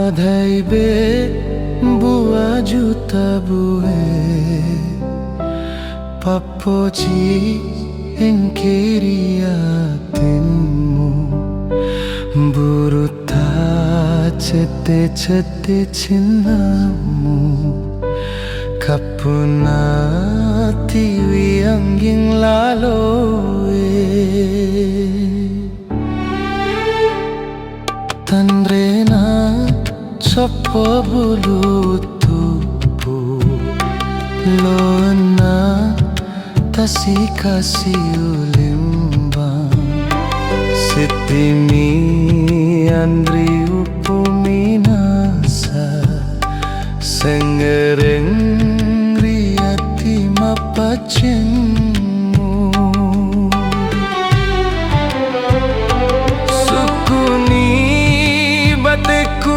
Adhaibe bua juta bue Papoji engkiriatinmu Buruta cete-cete cinamu Kapunati wiangging laloe Tandrena Sopo bulu tupu Lona tasi kasih ulimbang Sitimi andri upuminasa Sengereng riati mapacengmu Sukuni bateku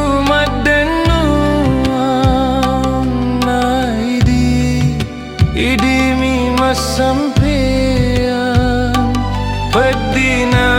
Idi mi masampean Pedina